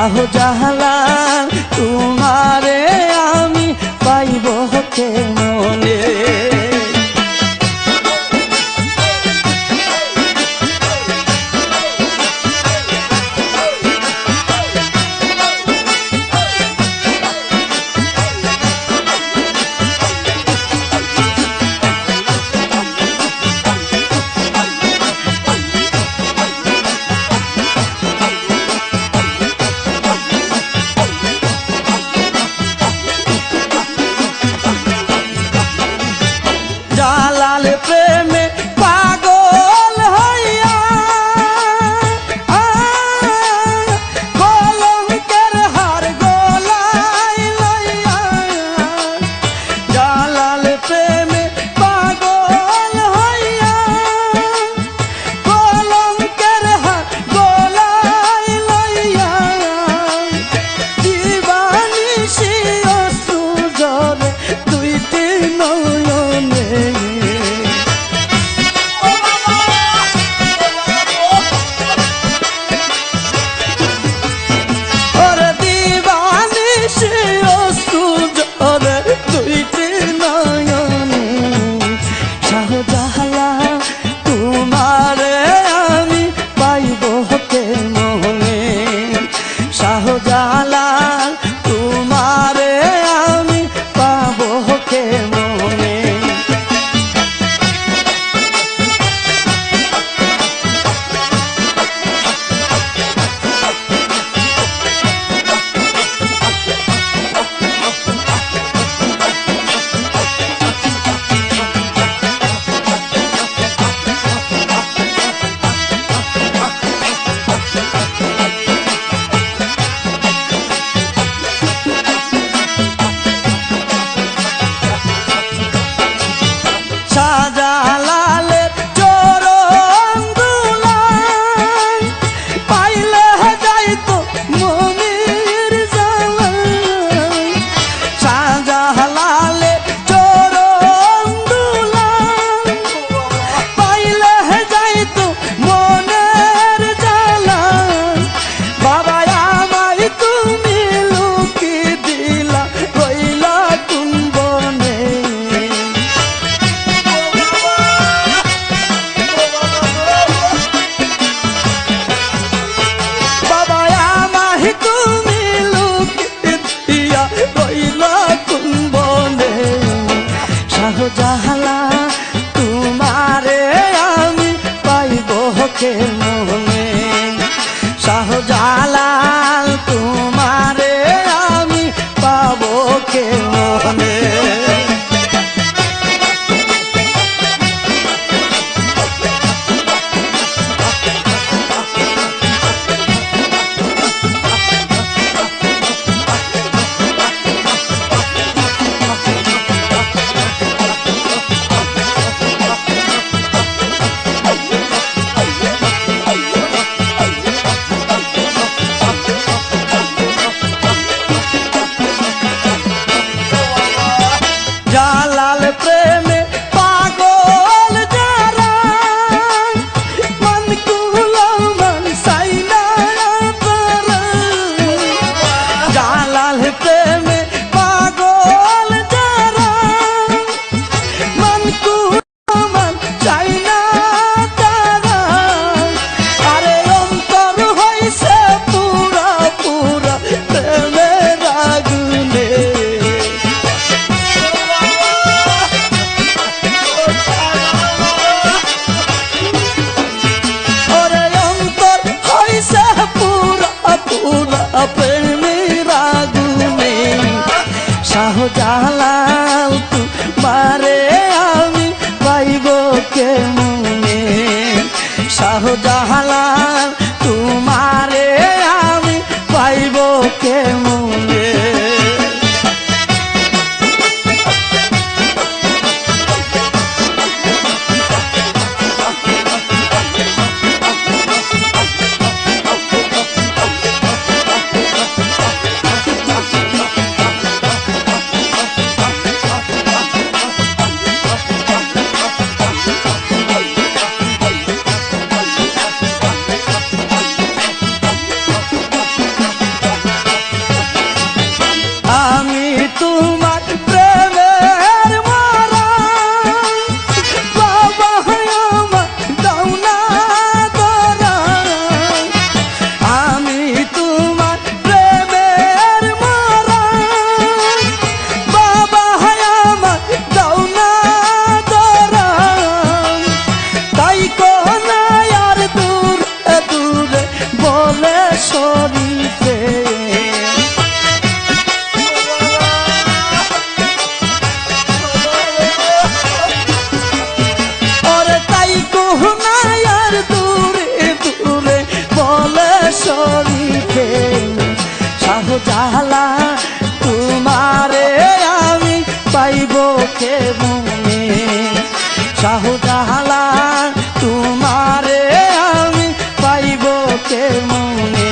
শাহজালাল তোমারে আমি পাইব কেমনে জালাল প্রেমে পাগল হইয়া কলঙ্কের হার গলায় লইয়া জালাল প্রেমে পাগল হইয়া কলঙ্কের হার গলায় লইয়া দিবানিশি অশ্রু ঝরে দুইটি নয়নে শাহজালাল তোমারে আমি পাইব কেমনে শাহজালাল তোমারে আমি পাব কেমনে শাহজালালের চরণ দুলাল পাইলে যাইতো মনির জালাল শাহজালালের চরণ দুলাল পাইলে যাইতো মনের জালাল বাবা আমায় তুমি লুকি দিলা রইলা কুম্বনে শাহজালাল তোমারে আমি পাইব কেমনে শাহজালাল তোমারে আমি পাব কেমনে জালাল প্রেমে পাগল যারা মন কুলো মন সাইনা তারা জালাল প্রেমে পাগল যারা মন কুলো মন সাইনা তারা আরে অন্তর হইছে পুরা পুরা প্রেমের আগুনে প্রেমের আগুনে শাহজালাল তোমারে আমি পাইব কেমনে শাহজালাল তোমারে আমি পাইব কেমনে শরীফে ওরে তাই কোহনায় আর দূরে দূরে বলে শরীফে শাহজালাল তোমারে আমি পাইব কেমনে শাহজালাল তোমারে আমি পাইব কেমনে